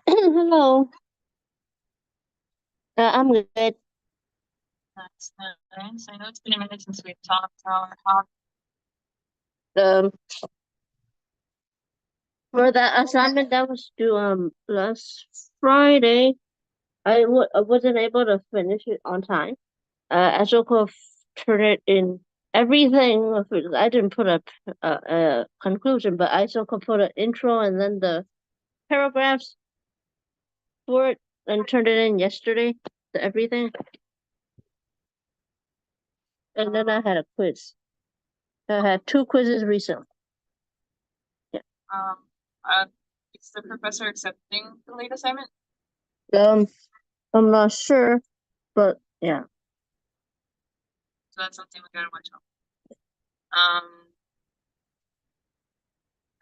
Hello. I'm good. That's nice. I know it's been a minute since we've talked. How Um, for that assignment that was due last Friday, I wasn't able to finish it on time. I still could turn it in everything. I didn't put a conclusion, but I still could put an intro and then the paragraphs for it and turned it in yesterday. To everything, and then I had a quiz. I had two quizzes recently. Yeah. um uh is the professor accepting the late assignment? Um, I'm not sure, but yeah. So that's something we gotta watch out. Um,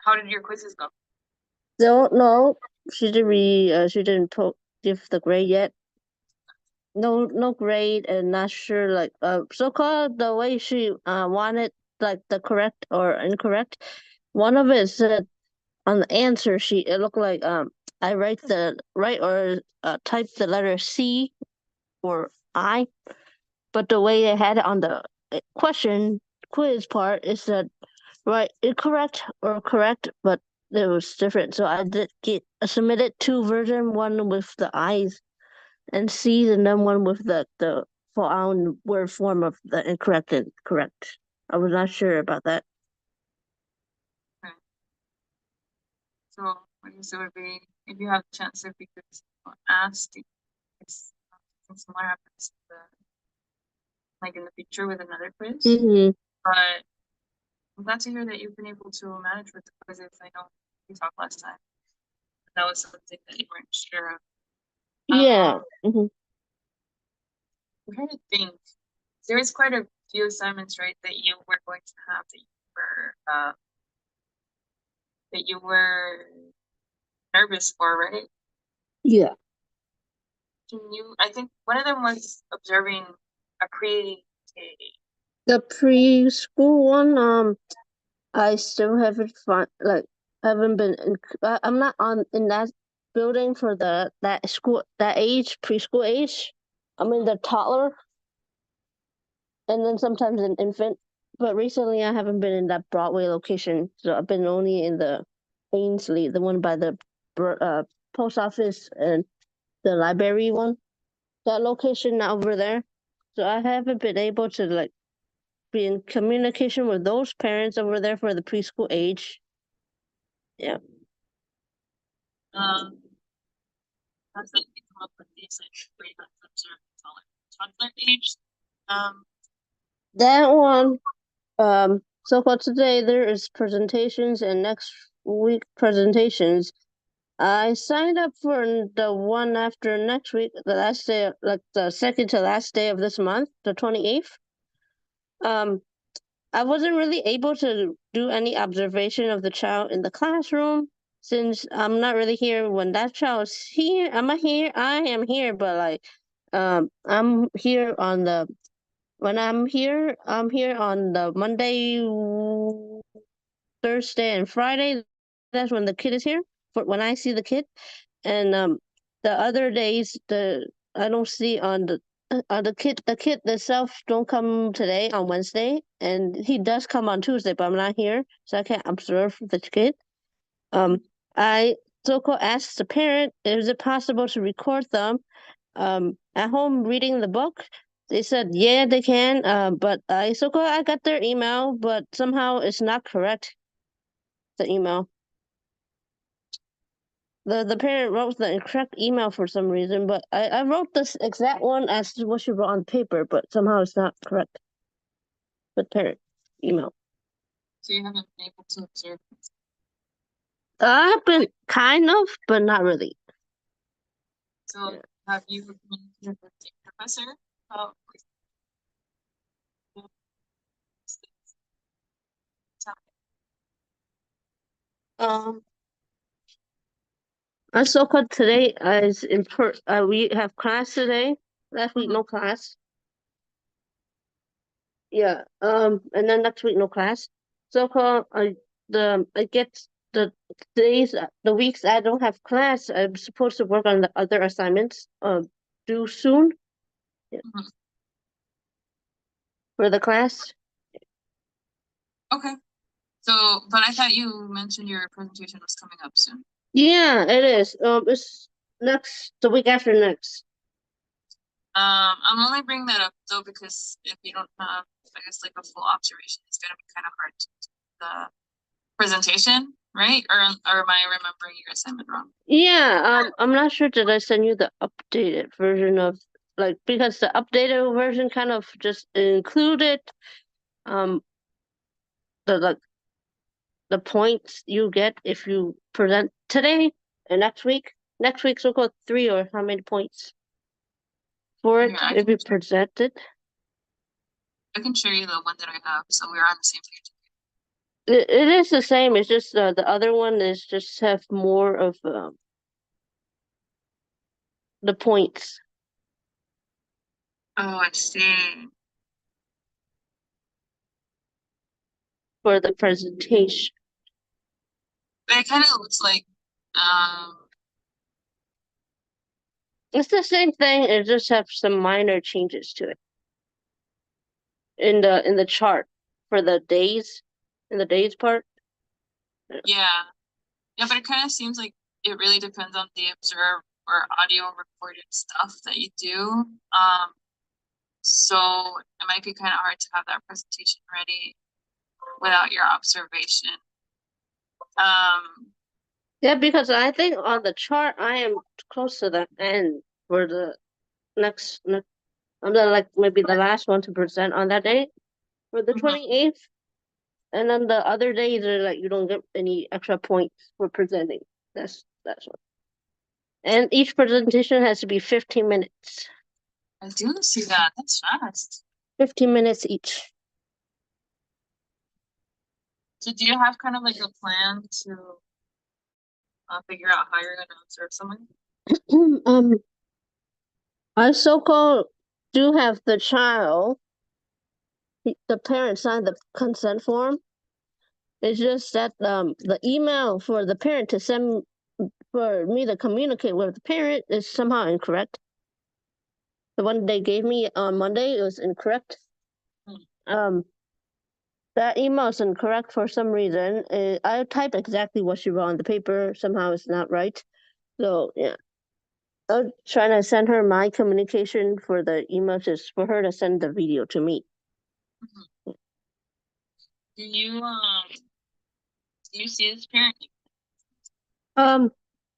how did your quizzes go? Don't know. She didn't give the grade yet. No grade, and not sure like so called the way she wanted, like the correct or incorrect. One of it said on the answer sheet it looked like I write or type the letter C or I, but the way they had it on the question quiz part is that right, incorrect or correct, but it was different. So I did get submitted two version, one with the I's and C's, and then one with the full on word form of the incorrect and correct. I was not sure about that. Okay. So I guess it would be if you have the chance if you could ask if someone happens to like in the future with another quiz. Hmm. But I'm glad to hear that you've been able to manage with the quizzes. I know we talked last time. That was something that you weren't sure of. Yeah. Hmm. I'm trying to think. There is quite a few assignments, right, that you were going to have that you were nervous for, right? Yeah. Can you? I think one of them was observing a pre K. The preschool one, I still haven't haven't been in. I'm not on in that building for the that school that age preschool age. I'm in the toddler and then sometimes an infant. But recently, I haven't been in that Broadway location, so I've been only in the Ainsley, the one by the post office and the library one. That location not over there. So I haven't been able to like be in communication with those parents over there for the preschool age. Yeah. Um, that's like you come up with these like where you have to observe toddler age. Um, That one, so far today there is presentations and next week presentations. I signed up for the one after next week, the last day, like the second to last day of this month, the 28th. Um, I wasn't really able to do any observation of the child in the classroom since I'm not really here when that child is here. I am here, but like, I'm here on the when I'm here on the Monday, Thursday, and Friday. That's when the kid is here for when I see the kid. And the other days I don't see on the kid itself don't come today on Wednesday, and he does come on Tuesday, but I'm not here, so I can't observe the kid. Um, I so-called asked the parent, is it possible to record them at home reading the book? They said yeah they can, but I got their email, but somehow it's not correct, the email. The parent wrote the incorrect email for some reason, but I wrote this exact one as what she wrote on paper, but somehow it's not correct. With parent email. so you haven't been able to observe. I've been kind of, but not really. So Yeah. have you communicated with the professor about Um, I so called today as we have class today. Last week no class. Yeah. And then next week no class. So called I get the the weeks I don't have class, I'm supposed to work on the other assignments due soon. Yeah. Mhm. For the class. Okay. So, but I thought you mentioned your presentation was coming up soon. Yeah, it is. It's the week after next. I'm only bringing that up though because if you don't have, I guess, like a full observation, it's gonna be kind of hard to do the presentation, right? Or am I remembering your assignment wrong? Yeah, I'm not sure that I send you the updated version of because the updated version kind of just included um the the points you get if you present today and next week. Next week's will go 3 or how many points for it Here, if you present it. I can share you the one that I have, so we're on the same page. It is the same. It's just the other one is just have more of the points Oh, I see. for the presentation. But it kind of looks like, It's the same thing. It just have some minor changes to it in the chart for the days, in the days part. yeah, but it kind of seems like it really depends on the observed or audio recorded stuff that you do. So it might be kind of hard to have that presentation ready without your observation. Yeah, because I think on the chart I am close to the end for the next. I'm maybe the last one to present on that day for the Mhm. 28th. And then the other days are like you don't get any extra points for presenting. That's what. And each presentation has to be 15 minutes. I do see that. That's fast. 15 minutes each. So do you have kind of like a plan to figure out how you're going to observe someone? I so-called do have the child, the parent sign the consent form. It's just that the email for the parent to send for me to communicate with the parent is somehow incorrect. The one they gave me on Monday was incorrect. Um, that email is incorrect for some reason. I typed exactly what she wrote on the paper. Somehow it's not right. So yeah, I was trying to send her my communication for the email just for her to send the video to me. Do you see this parent?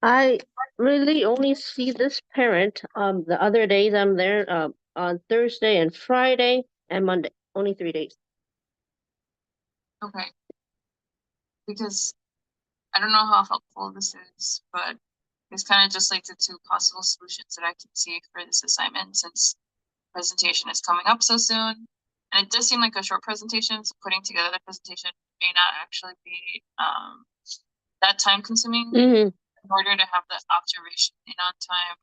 I really only see this parent the other days I'm there on Thursday and Friday and Monday. Only 3 days. Okay. Because I don't know how helpful this is, but it's kind of just like the two possible solutions that I can see for this assignment since presentation is coming up so soon. And it does seem like a short presentation, so putting together the presentation may not actually be that time consuming. Mm-hmm. In order to have the observation in on time,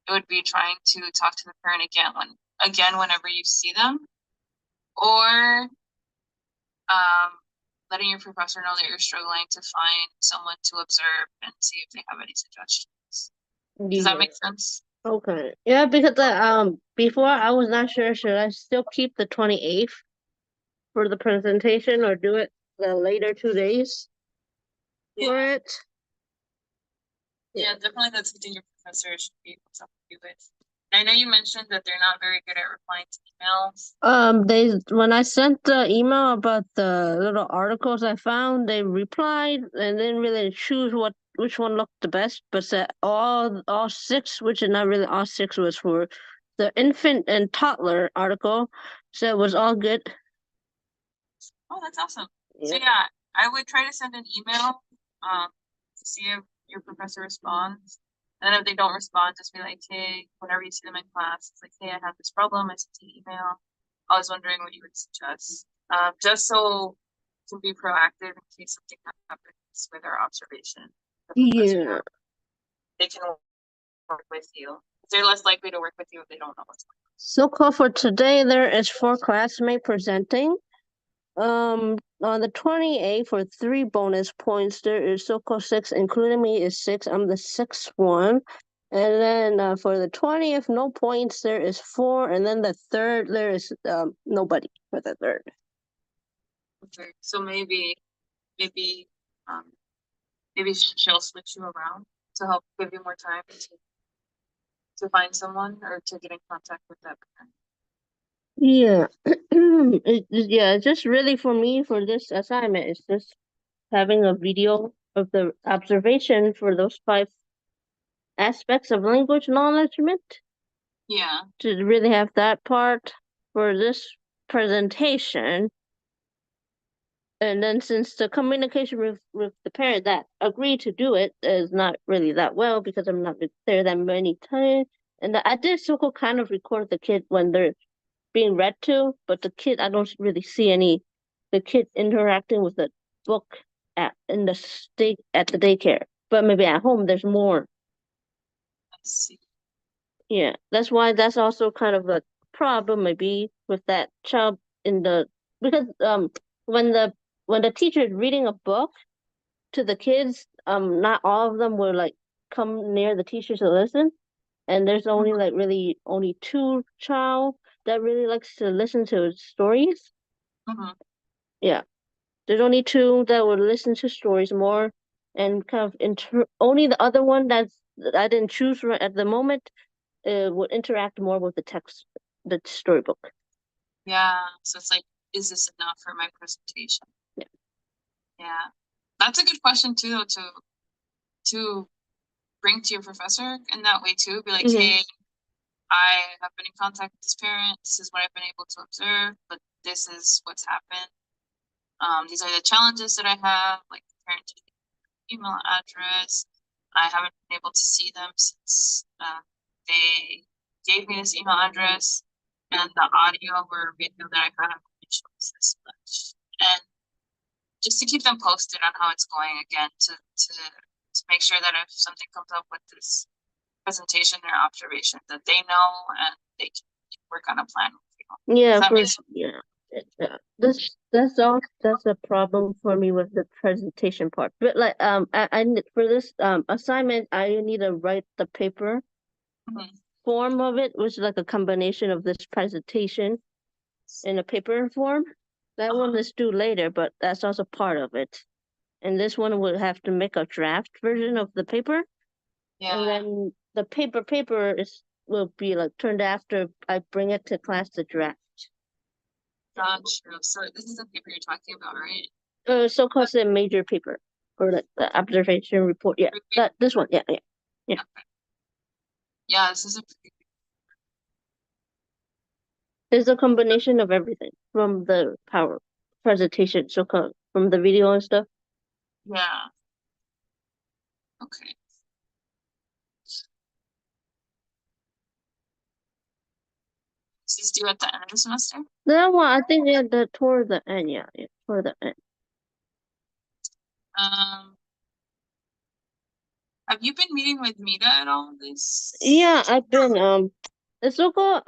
it would be trying to talk to the parent again whenever you see them, or letting your professor know that you're struggling to find someone to observe and see if they have any suggestions. Does that make sense? Okay. Yeah, because before I was not sure should I still keep the 28th for the presentation or do it the later 2 days for it. Yeah, definitely that's something your professor should be able to help you with. I know you mentioned that they're not very good at replying to emails. When I sent the email about the little articles I found, they replied and didn't really choose which one looked the best, but said all six, which is not really all six, was for the infant and toddler article, so it was all good. Oh, that's awesome. So yeah, I would try to send an email to see if your professor responds. And then if they don't respond, just be like, hey, whenever you see them in class, it's like, hey, I have this problem. I sent you an email. I was wondering what you would suggest. Just so to be proactive in case something happens with our observation. Yeah. They can work with you. They're less likely to work with you if they don't know what's going on. So call for today. There is 4 classmates presenting. on the 28th for 3 bonus points, there is so-called 6, including me is 6. I'm the 6th one. And then for the 20th, no points, there is 4. And then the 3rd, there is nobody for the 3rd. Okay, so maybe she'll switch you around to help give you more time to find someone or to get in contact with that parent. Yeah. Yeah, just really for me for this assignment, it's just having a video of the observation for those 5 aspects of language acknowledgement. Yeah. To really have that part for this presentation. And then since the communication with the parent that agreed to do it is not really that well because I'm not there that many times. And I did so kind of record the kid when they're being read to, but the kid, I don't really see the kid interacting with the book at the daycare. But maybe at home there's more. I see. Yeah, that's why that's also kind of a problem maybe with that child because when the teacher is reading a book to the kids, not all of them will like come near the teacher to listen. And there's only like really only 2 child that really likes to listen to stories. Mm-hmm. Yeah. There's only 2 that would listen to stories more and kind of only the other one that I didn't choose right at the moment would interact more with the text, the storybook. Yeah, so it's like, is this enough for my presentation? Yeah. Yeah, that's a good question too, though, to bring to your professor in that way too. Be like, hey, I have been in contact with this parent. This is what I've been able to observe, but this is what's happened. These are the challenges that I have, like the parent email address. I haven't been able to see them since they gave me this email address, and the audio or video that I have shows this much. And just to keep them posted on how it's going again, to make sure that if something comes up with this presentation or observation, that they know and they can work on a plan with you. Yeah, that's a problem for me with the presentation part. But like I for this assignment I need to write the paper form of it, which is like a combination of this presentation in a paper form. That one is due later, but that's also part of it. And this one will have to make a draft version of the paper. Yeah. And then the paper will be like turned after I bring it to class to draft. Gotcha. So this is the paper you're talking about, right? So-called a major paper or like the observation report. Yeah, this one. Yeah. Okay. Yeah, this is It's a combination of everything from the power presentation, so-called from the video and stuff. Yeah. Okay. This is due at the end of the semester? That one, I think, yeah, toward the end, yeah, toward the end. Have you been meeting with Mita at all this? Yeah, I've been, it's so-called,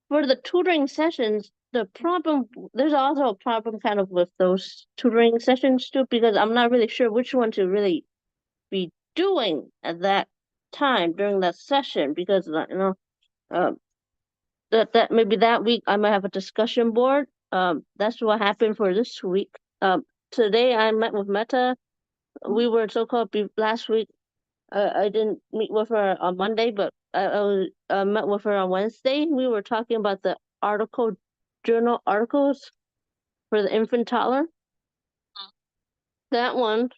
for the tutoring sessions, there's also a problem kind of with those tutoring sessions too, because I'm not really sure which one to really be doing at that time during that session, because that maybe that week I might have a discussion board. That's what happened for this week. Today I met with Meta. We were so-called last week. I didn't meet with her on Monday, but I met with her on Wednesday. We were talking about the journal articles for the infant toddler. That one,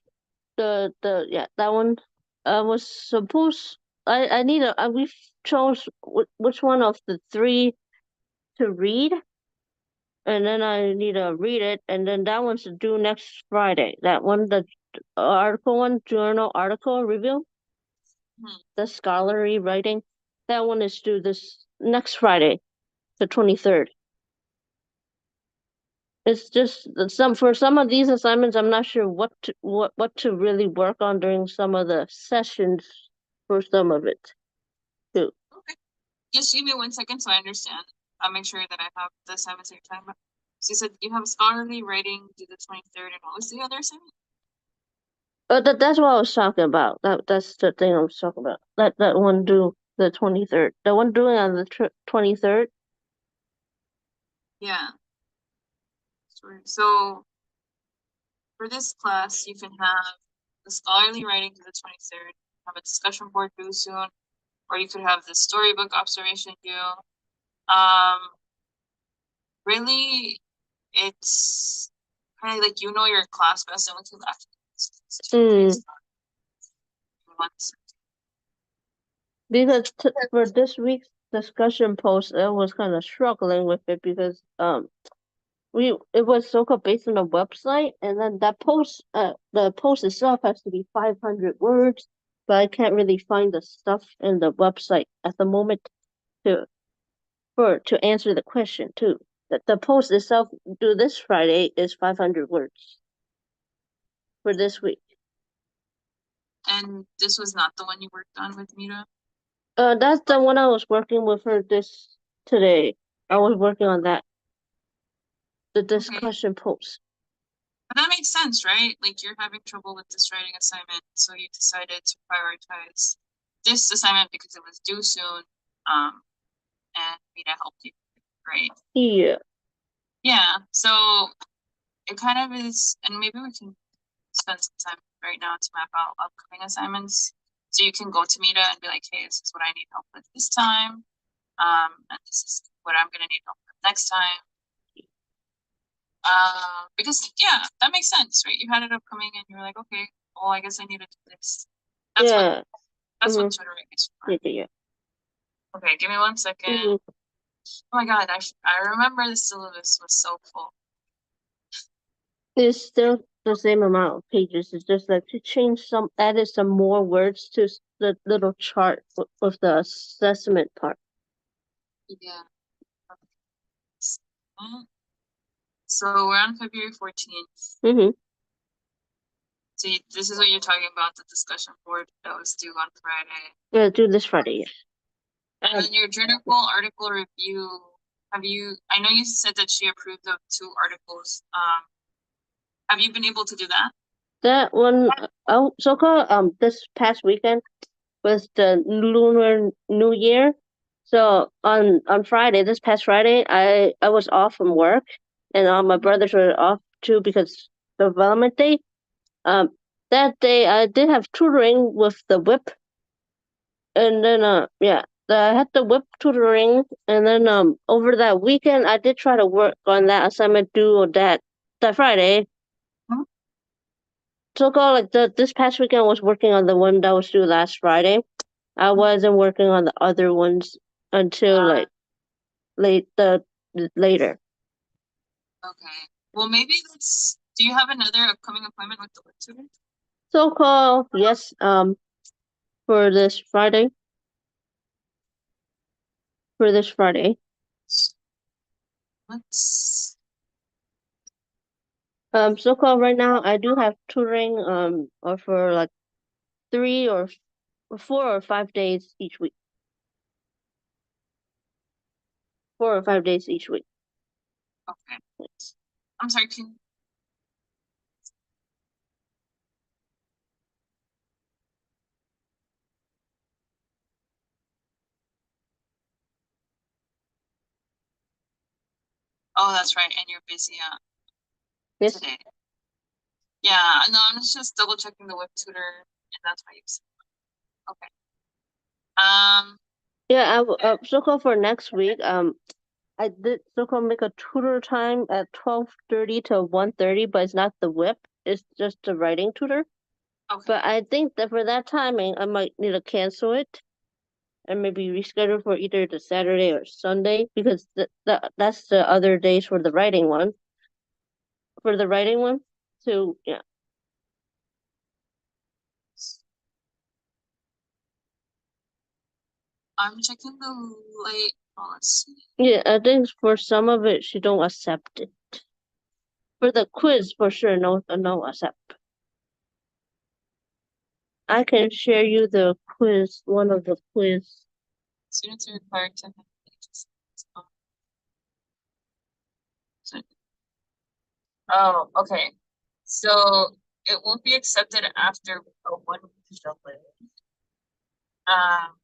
that one, was supposed. I need we chose which one of the 3 to read, and then I need to read it, and then that one's due next Friday. That one, the journal article review, the scholarly writing, that one is due this next Friday, the 23rd. It's just for some of these assignments, I'm not sure what to really work on during some of the sessions for some of it too. Okay. Just give me 1 second so I understand. I'll make sure that I have the assignments that you're talking about. So you said you have scholarly writing due the 23rd, and what was the other assignment? That's what I was talking about. That's the thing I was talking about. That one due the 23rd. The one doing on the 23rd. Yeah. Sorry. So for this class, you can have the scholarly writing to the 23rd, have a discussion board due soon, or you could have the storybook observation due. Really, it's kind of like you know your class best, and we can actually months. Because for this week's discussion post, I was kind of struggling with it because it was so-called based on the website, and then the post itself has to be 500 words, but I can't really find the stuff in the website at the moment to to answer the question too. The post itself due this Friday is 500 words for this week. And this was not the one you worked on with Mira? That's the one I was working with her today. I was working on that. The discussion post. But that makes sense, right? Like you're having trouble with this writing assignment, so you decided to prioritize this assignment because it was due soon, and Mira helped you, right? Yeah. Yeah, so it kind of is, and maybe we can spend some time right now to map out upcoming assignments. So you can go to Mira and be like, hey, this is what I need help with this time. And this is what I'm gonna need help with next time. Because yeah, that makes sense, right? You had it upcoming and you're like, okay, well, I guess I need to do this. That's Yeah. what tutoring is for. Yeah. Okay, give me 1 second. Oh my god, I remember the syllabus was so full. It's still the same amount of pages. It's just like to added some more words to the little chart with the assessment part. Yeah. So we're on February 14th. So this is what you're talking about, the discussion board that was due on Friday. Yeah, due this Friday, yes. And then your journal article review, I know you said that she approved of 2 articles. Have you been able to do that? That one, so-called this past weekend was the Lunar New Year. So on Friday, this past Friday, I was off from work, and all my brothers were off too because development day. That day I did have tutoring with the whip, and then I had the whip tutoring, and then over that weekend I did try to work on that assignment due that Friday. So called like this past weekend I was working on the one that was due last Friday. I wasn't working on the other ones until like later. Okay. Well, maybe do you have another upcoming appointment with the web tutor? So called yes, for this Friday. For this Friday. Let's So called right now I do have tutoring or for like 3 or 4 or 5 days each week. 4 or 5 days each week. Okay. I'm sorry, oh, that's right, and you're busy Yes. today. Yeah, no, I'm just double checking the web tutor, and that's why you said. Okay. Yeah, so called for next week. I did so called make a tutor time at 12:30 to 1:30, but it's not the whip. It's just the writing tutor. Okay. But I think that for that timing, I might need to cancel it and maybe reschedule for either the Saturday or Sunday because that's the other days for the writing one. For the writing one, so yeah. I'm checking the late policy. Yeah, I think for some of it, she don't accept it. For the quiz, for sure, no accept. I can share you the quiz, one of the quiz. Students are required to have pages. Oh, okay. So it won't be accepted after a 1 week delay. Um,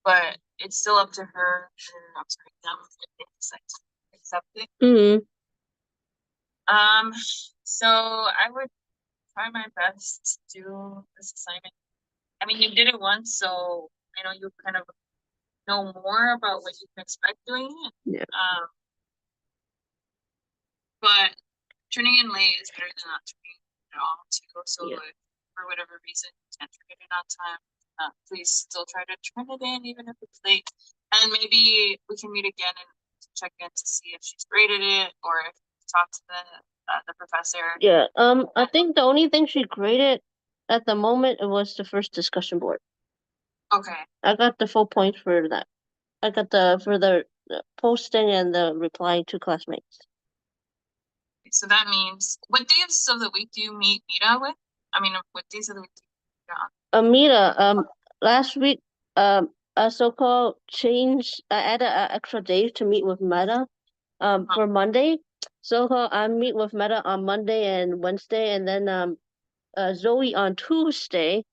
but it's still up to her. I'm sorry, them if they decide to accept it. Mm-hmm. So I would try my best to do this assignment. I mean, you did it once, so I know you kind of know more about what you can expect doing it. Yeah. But turning in late is better than not turning in at all too. So Yeah. if for whatever reason you can't turn it in on time, please still try to turn it in even if it's late. And maybe we can meet again and check in to see if she's graded it or if you talk to the professor. Yeah. I think the only thing she graded at the moment it was the first discussion board. Okay. I got the full points for that. I got the posting and the replying to classmates. So that means what days of the week do you meet Mita with? I mean, what days of the week do you meet on? Amita, last week, a so-called change, I added an extra day to meet with Meta, for Monday. So-called I meet with Meta on Monday and Wednesday, and then Zoe on Tuesday.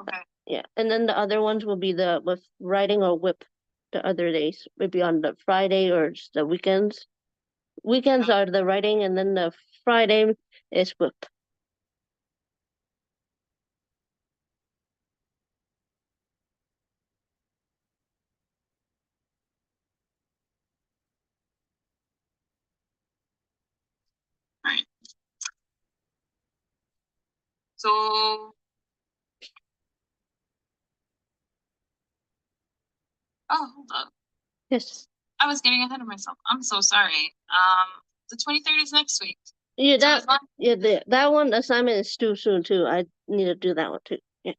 Okay. Yeah, and then the other ones will be the with writing or whip. The other days maybe on the Friday or just the weekends. Weekends are the writing, and then the Friday is whip. Right. So, hold on. Yes. I was getting ahead of myself. I'm so sorry. The 23rd is next week. Yeah, So that one assignment is too soon too. I need to do that one too. Yeah.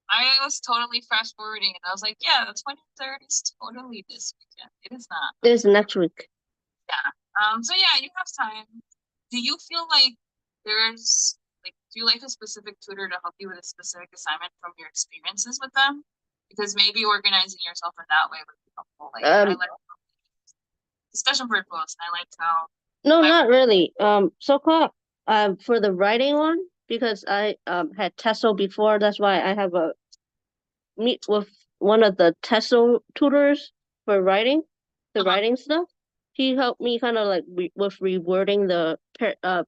I was totally fast forwarding and I was like, yeah, the 23rd is totally this weekend. It is not. It's next week. Yeah. So yeah, you have time. Do you feel like there's do you like a specific tutor to help you with a specific assignment from your experiences with them? Because maybe organizing yourself in that way would be helpful. Like I like discussion board posts. I liked how No, not really. So-called for the writing one because I had TESOL before. That's why I have a meet with one of the TESOL tutors for writing, the writing stuff. He helped me kind of like with rewording the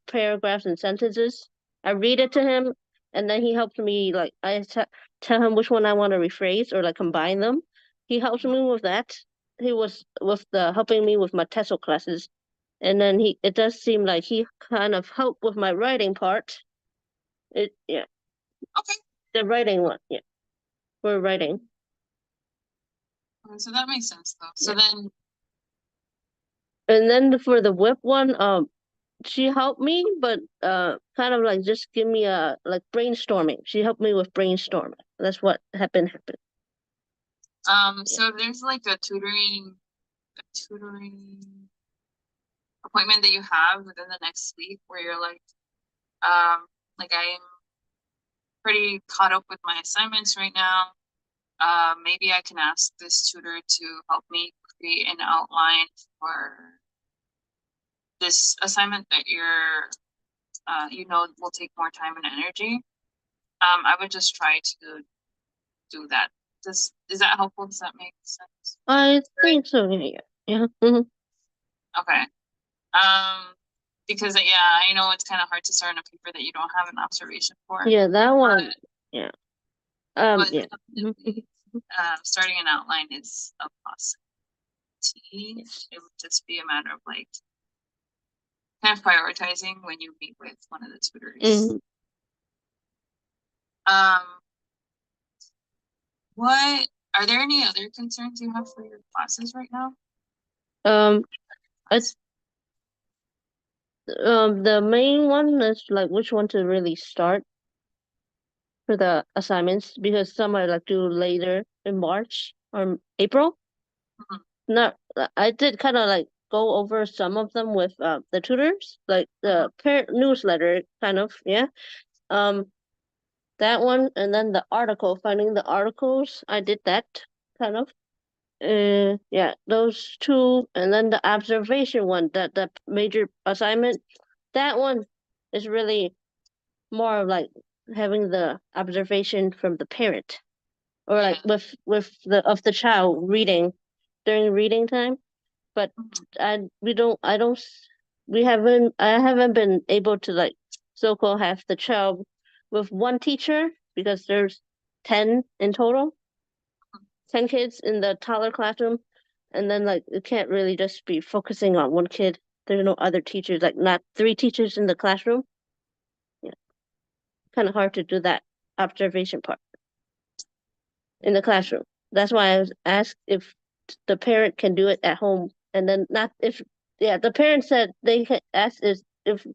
paragraphs and sentences. I read it to him, and then he helps me like tell him which one I want to rephrase or like combine them. He helps me with that. He was with the helping me with my TESOL classes, and then it does seem like he kind of helped with my writing part. Yeah, okay. the writing one, yeah, for writing. Okay, so that makes sense though. So Yeah. then And then for the whip one, she helped me, but kind of like just give me a like brainstorming. She helped me with brainstorming. That's what happened. so if there's like a tutoring appointment that you have within the next week where you're like I'm pretty caught up with my assignments right now. Maybe I can ask this tutor to help me create an outline for this assignment that will take more time and energy. I would just try to do that. Is that helpful? Does that make sense? I think so. Yeah. Yeah. Okay. Um, because yeah, I know it's kind of hard to start on a paper that you don't have an observation for. Yeah, that one. Yeah. But Yeah. starting an outline is a possibility. It would just be a matter of like kind of prioritizing when you meet with one of the tutors. Um, what are there any other concerns you have for your classes right now? I, the main one is like which one to really start for the assignments because some are like due later in March or April. Not, I did kind of like go over some of them with the tutors, like the parent newsletter kind of, yeah. Um, that one, and then the article, finding the articles, I did that kind of. Yeah, those two, and then the observation one, that the major assignment, that one is really more of like having the observation from the parent, or like Yeah. with the child reading during reading time. But Mhm. we don't I don't s- we haven't I haven't been able to like so-called have the child with one teacher because there's 10 in total, 10 kids in the toddler classroom, and then like it can't really just be focusing on one kid. There's no other teachers, like not three teachers in the classroom. Yeah, kind of hard to do that observation part in the classroom. That's why I was asked if the parent can do it at home, and then not if, yeah, the parent said they asked is if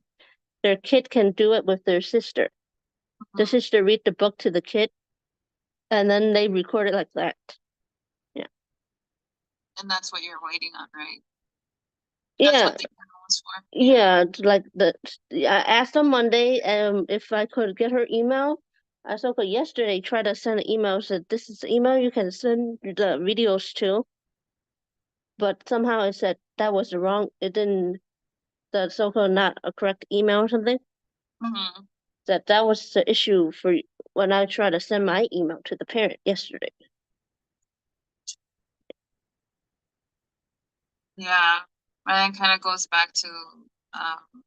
their kid can do it with their sister. The Mhm. sister read the book to the kid, and then they record it like that. Yeah. And that's what you're waiting on, right? That's Yeah, what the email was for. Yeah. yeah, it's like I asked on Monday if I could get her email. I saw her yesterday tried to send an email, said this is the email you can send the videos to, but somehow it said that was the wrong, it didn't, the so-called not a correct email or something. Hmm. That was the issue for when I tried to send my email to the parent yesterday. Yeah. And it kind of goes back to um,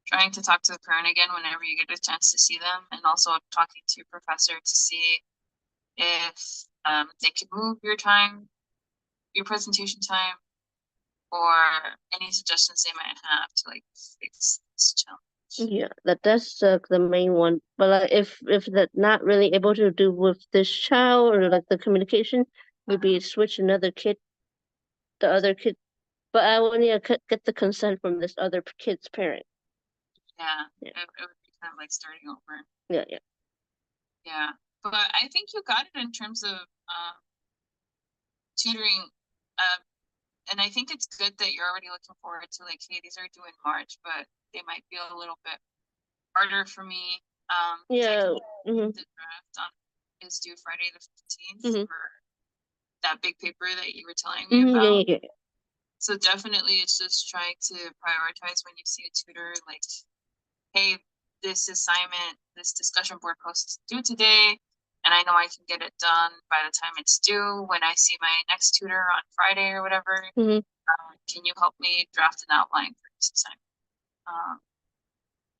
trying to talk to the parent again whenever you get a chance to see them, and also talking to your professor to see if they could move your time, your presentation time, or any suggestions they might have to like fix this challenge. Yeah, that's the main one. But like, if that not really able to do with this child or like the communication, maybe switch another kid, the other kid. But I will need to get the consent from this other kid's parent. Yeah, Yeah, it would be kind of like starting over. yeah, yeah. Yeah, but I think you got it in terms of tutoring. Um, and I think it's good that you're already looking forward to like, hey, these are due in March, but they might be a little bit harder for me. Because I Yeah. can Mm-hmm. the draft on is due Friday the 15th Mm-hmm. for that big paper that you were telling me Mm-hmm. Yeah, about. yeah, yeah. So definitely it's just trying to prioritize when you see a tutor, like, hey, this assignment, this discussion board post is due today, and I know I can get it done by the time it's due when I see my next tutor on Friday or whatever. Mm-hmm. Can you help me draft an outline for this assignment? Um,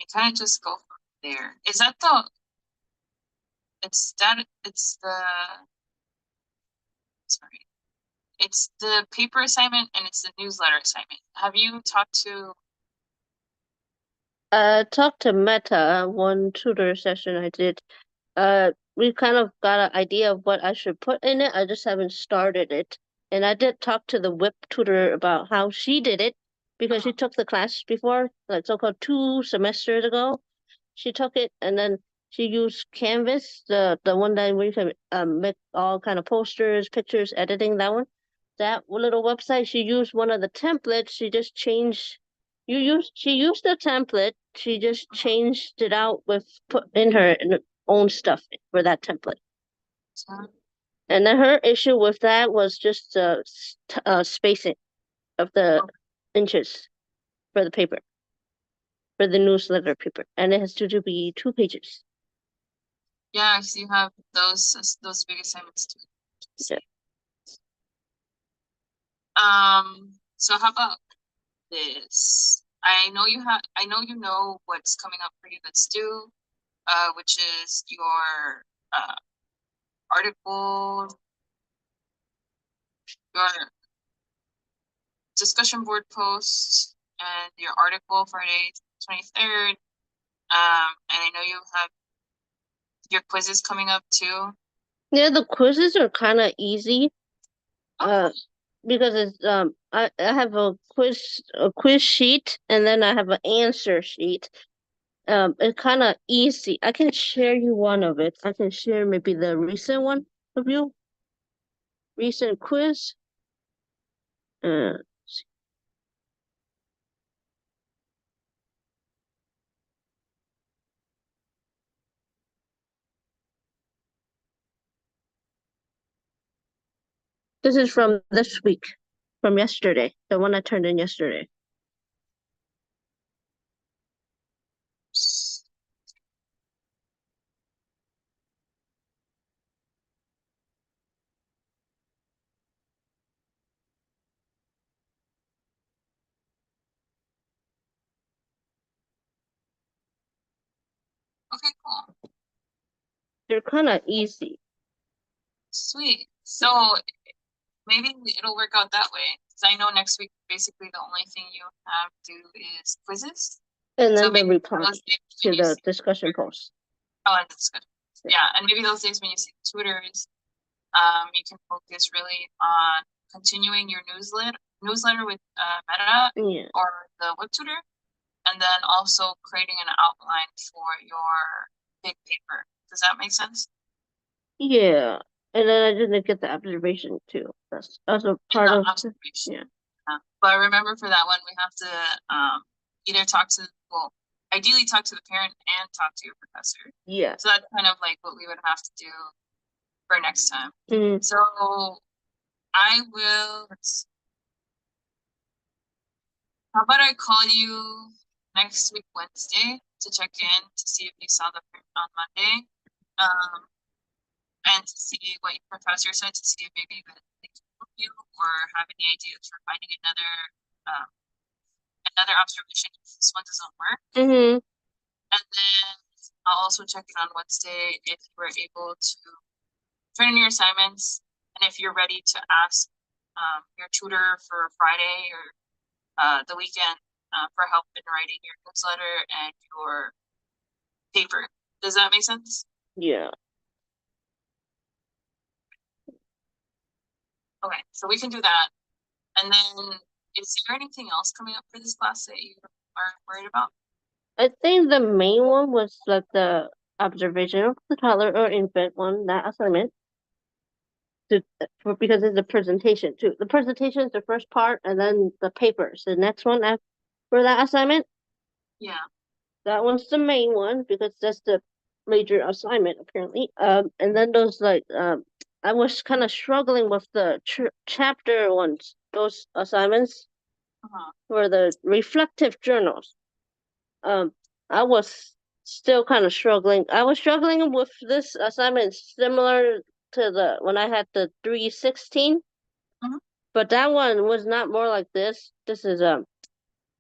and kind of just go from there. Is that the, it's the, sorry, it's the paper assignment and it's the newsletter assignment. Have you talked to, Talked to Meta one tutor session I did. We kind of got an idea of what I should put in it. I just haven't started it. And I did talk to the whip tutor about how she did it because she took the class before, like so-called 2 semesters ago. She took it and then she used Canvas, the one that where you can make all kind of posters, pictures, editing that one. That little website, she used one of the templates. She just changed. She used the template. She just changed it out with put in her own stuff for that template. And then her issue with that was just spacing of the inches for the paper, for the newsletter paper, and it has to be 2 pages. yeah, so you have those big assignments too. Yeah. So how about this? I know you know what's coming up for you that's due, which is your article, your discussion board post, and your article Friday 23rd. And I know you have your quizzes coming up too. Yeah, the quizzes are kind of easy. Okay. Uh, because it's I have a quiz sheet and then I have an answer sheet. It's kind of easy. I can share you one of it. I can share maybe the recent one of you, recent quiz. Uh, This is from this week, from yesterday, the one I turned in yesterday. Okay, cool. They're kind of easy. Sweet. So maybe it'll work out that way. Because I know next week, basically, the only thing you have to do is quizzes. And So then the maybe reply those days to when you the see, discussion post. oh, and discussion. Yeah, and maybe those days when you see the tutors, you can focus really on continuing your newsletter with Meta Yeah. or the web tutor, and then also creating an outline for your big paper. Does that make sense? Yeah. And then I didn't get the observation too. That's also part The of observation. yeah. But remember, for that one, we have to either talk to, well, ideally talk to the parent and talk to your professor. Yeah. So that's kind of like what we would have to do for next time. Mm. So I will, how about I call you next week, Wednesday, to check in to see if you saw the print on Monday, and to see what your professor said, to see if maybe they can help you or have any ideas for finding another observation if this one doesn't work. Mm-hmm. And then I'll also check in on Wednesday if you were able to turn in your assignments and if you're ready to ask your tutor for Friday or the weekend for help in writing your newsletter and your paper. Does that make sense? Yeah. Okay, so we can do that. And then, is there anything else coming up for this class that you are worried about? I think the main one was like the observation of the toddler or infant one, that assignment. Because it's a presentation too. The presentation is the first part, and then the papers, the next one for that assignment. Yeah. That one's the main one because that's the major assignment apparently. And then those I was kind of struggling with the chapter ones, those assignments for the reflective journals. I was still kind of struggling. I was struggling with this assignment similar to the when I had the 316, Mhm. but that one was not more like this. This is the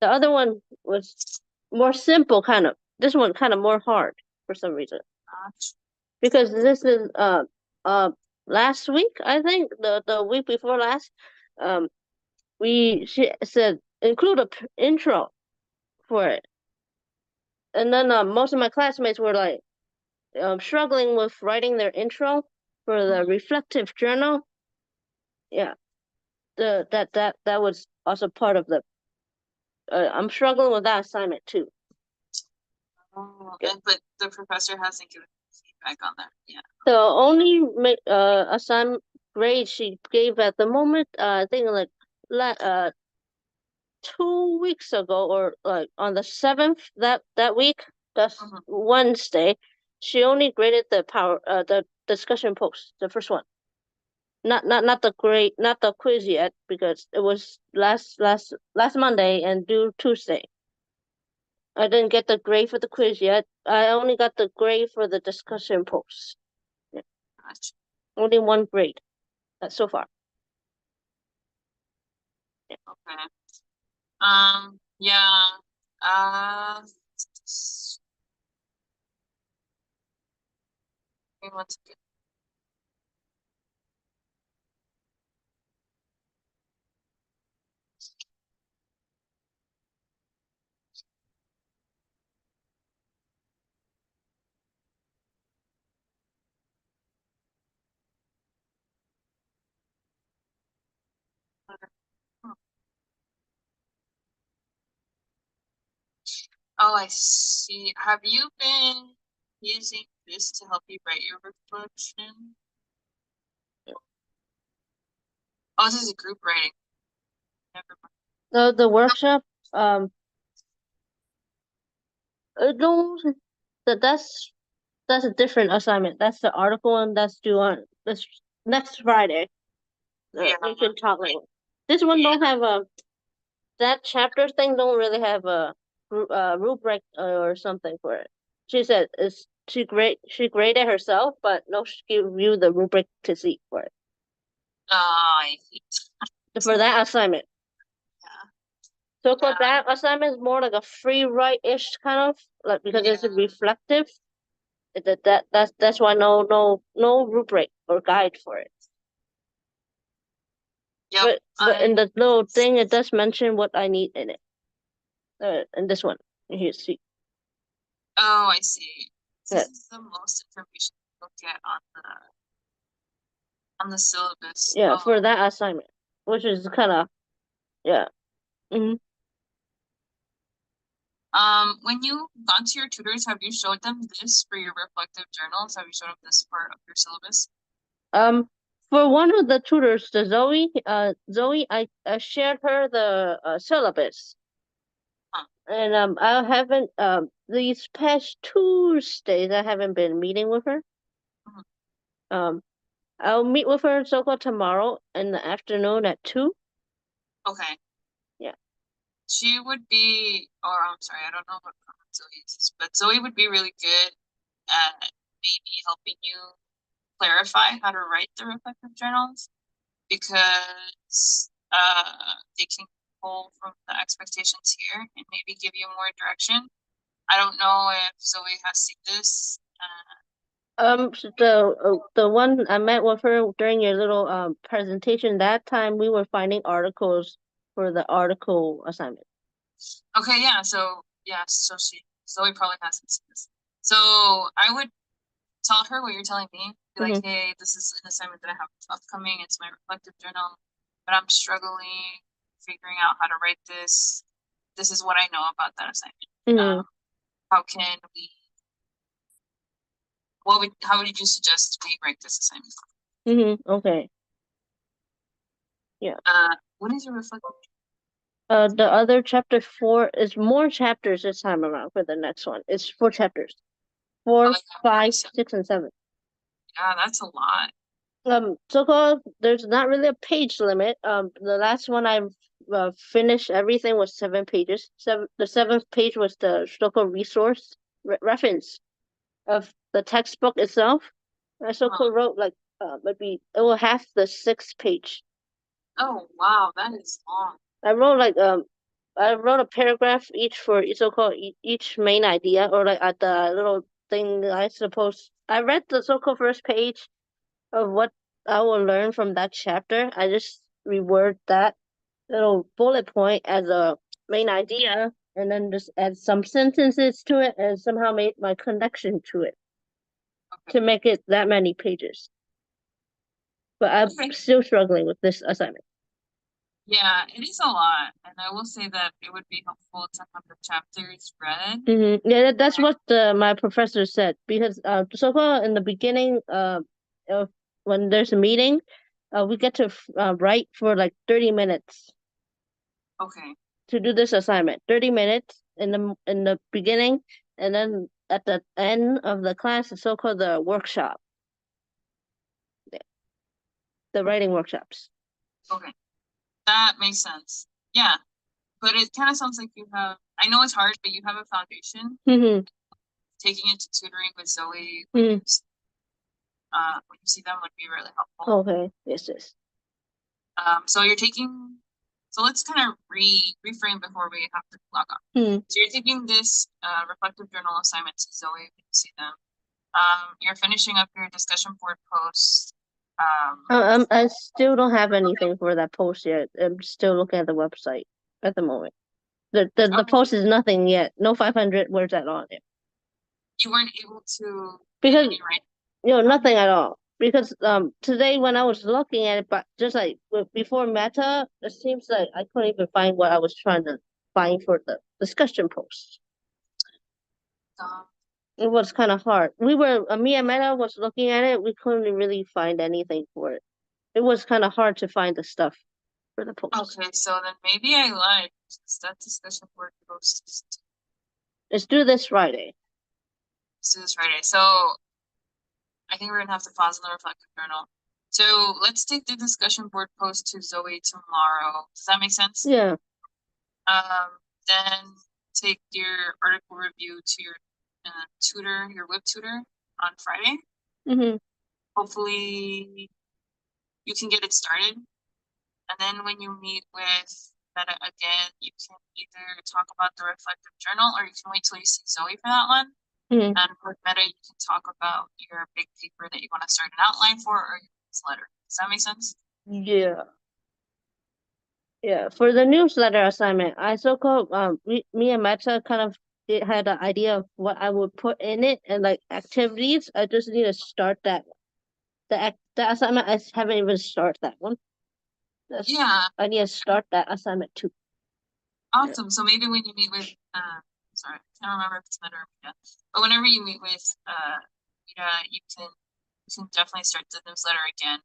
other one was more simple kind of. This one kind of more hard for some reason. Because this is last week, I think the week before last, she said include a intro for it. And then most of my classmates were like struggling with writing their intro for the reflective journal. Yeah, that was also part of the. I'm struggling with that assignment too. Oh, but the professor hasn't given feedback on that yet. The only assignment grade she gave at the moment, I think like 2 weeks ago or like on the 7th that week, that's Wednesday, she only graded the discussion post, the first one. Not the grade, not the quiz yet because it was last Monday and due Tuesday. I didn't get the grade for the quiz yet. I only got the grade for the discussion post. Yeah. Gotcha. Only one grade so far. Yeah. Okay. Yeah. Give me 1 second. Oh, I see. Have you been using this to help you write your reflection? Oh, this is a group writing. Never mind. The workshop, no, that's a different assignment. That's the article, and that's due on this next Friday. we can talk later. This one don't have a that chapter thing don't really have a rubric or something for it. She said she graded herself, but no, she gave you the rubric to see for it. I hate For that assignment. Yeah. So for that assignment is more like a free write-ish kind of like because it's reflective. That's why no rubric or guide for it. Yep. But in the little thing, it does mention what I need in it. In this one, you see. Oh, I see. This is the most information you'll get on the syllabus. Yeah, for that assignment, which is kind of yeah. When you gone to your tutors, have you showed them this for your reflective journals? Have you showed them this part of your syllabus? For one of the tutors, the Zoe, I shared her the syllabus. And I haven't these past Tuesdays I haven't been meeting with her. I'll meet with her so-called tomorrow in the afternoon at 2. Okay. Yeah. She would be, or I'm sorry, I don't know what Zoe uses, but Zoe would be really good at maybe helping you clarify how to write the reflective journals because they can pull from the expectations here and maybe give you more direction. I don't know if Zoe has seen this. The one I met with her during your little presentation, that time we were finding articles for the article assignment. Okay, yeah, so Zoe probably hasn't seen this. So I would tell her what you're telling me. Be like, hey, this is an assignment that I have upcoming. It's my reflective journal, but I'm struggling figuring out how to write this. This is what I know about that assignment. How can we? How would you suggest we write this assignment? Okay. Yeah. What is your reflective? The other chapter 4 is more chapters this time around for the next one. It's 4 chapters. 4, 5, 6, and 7. Yeah, that's a lot. So-called, there's not really a page limit. The last one I finished everything was 7 pages. The 7th page was the so-called resource reference of the textbook itself. I so-called wrote like maybe it will have the 6th page. Oh wow, that is long. I wrote a paragraph each for so-called each main idea or like at the little thing I suppose. I read the so-called first page of what I will learn from that chapter. I just reword that little bullet point as a main idea and then just add some sentences to it and somehow make my connection to it to make it that many pages. But I'm still struggling with this assignment. Yeah, it is a lot, and I will say that it would be helpful to have the chapters read. Yeah, that's what my professor said because so far in the beginning when there's a meeting, we get to write for like 30 minutes. Okay. To do this assignment, 30 minutes in the beginning, and then at the end of the class, it's so-called the workshop, the writing workshops. Okay. That makes sense. Yeah. But it kind of sounds like you have, I know it's hard, but you have a foundation. Taking it to tutoring with Zoe when you see them would be really helpful. Okay. Yes. So you're taking, so let's kind of reframe before we have to log on. So you're taking this reflective journal assignment to Zoe when you see them. You're finishing up your discussion board post. I still don't have anything for that post yet. I'm still looking at the website at the moment. The post is nothing yet. No 500 words at all. You weren't able to because nothing at all. Because today when I was looking at it, but just like before Meta, it seems like I couldn't even find what I was trying to find for the discussion post. It was kind of hard. Me and Meta was looking at it. We couldn't really find anything for it. It was kind of hard to find the stuff for the post. Okay, so then maybe I lied. That discussion board post. Let's do this Friday. Let's do this Friday. So I think we're gonna have to pause on the reflective journal. So let's take the discussion board post to Zoe tomorrow. Does that make sense? Yeah. Then take your article review to your tutor, your web tutor on Friday. Mm-hmm. Hopefully you can get it started. And then when you meet with Meta again, you can either talk about the reflective journal or you can wait till you see Zoe for that one. Mm-hmm. And with Meta, you can talk about your big paper that you want to start an outline for or your newsletter. Does that make sense? Yeah. Yeah. For the newsletter assignment, I so-called me and Meta kind of had an idea of what I would put in it and like activities. I just need to start that. The assignment I haven't even started that one. Yeah. I need to start that assignment too. Awesome. Yeah. So maybe when you meet with sorry, I can't remember if it's Meta or Mita, but whenever you meet with Mita, you can definitely start the newsletter again.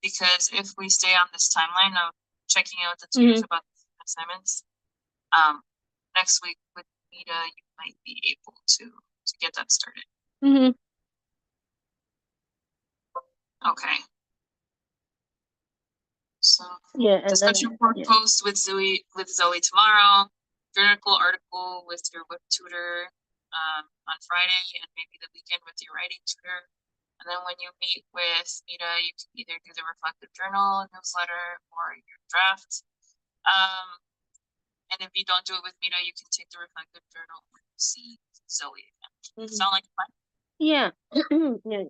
Because if we stay on this timeline of checking out the tutors about the assignments, next week with Mita, you might be able to get that started. Mm-hmm. Okay. So yeah, discussion board post with Zoe tomorrow, journal article with your web tutor on Friday, and maybe the weekend with your writing tutor. And then when you meet with Mita, you can either do the reflective journal newsletter or your draft. And if you don't do it with Mita, you can take the reflective journal and see Zoe again. Sound like a plan? Yeah. Yeah.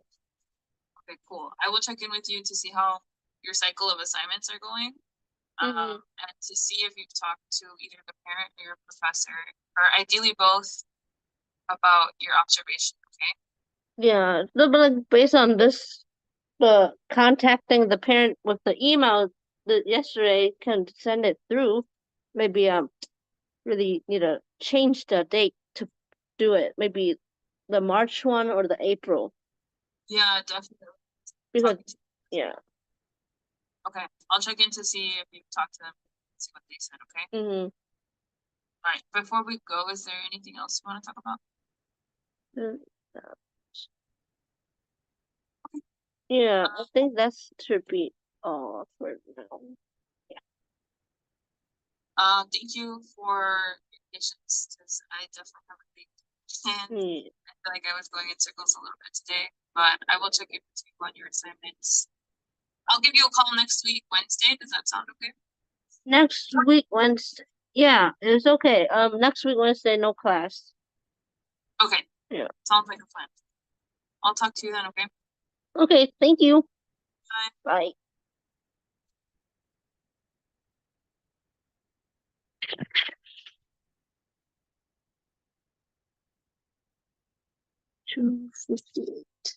Okay, cool. I will check in with you to see how your cycle of assignments are going. And to see if you've talked to either the parent or your professor, or ideally both, about your observation, okay? Yeah, but like based on this, the contacting the parent with the email that yesterday can send it through. Maybe really need to change the date to do it. Maybe the March one or the April. Yeah, definitely. Because yeah. Okay, I'll check in to see if you've talked to them, see what they said, okay? All right, before we go, is there anything else you want to talk about? Yeah, I think that should be all for now. Yeah. Thank you for your patience, because I definitely have a big and I feel like I was going in circles a little bit today, but I will check in with you on your assignments. I'll give you a call next week, Wednesday. Does that sound okay? Next week, Wednesday. Yeah, it's okay. Next week, Wednesday, no class. Okay. Yeah. Sounds like a plan. I'll talk to you then, okay? Okay, thank you. Bye. Bye. $2.58.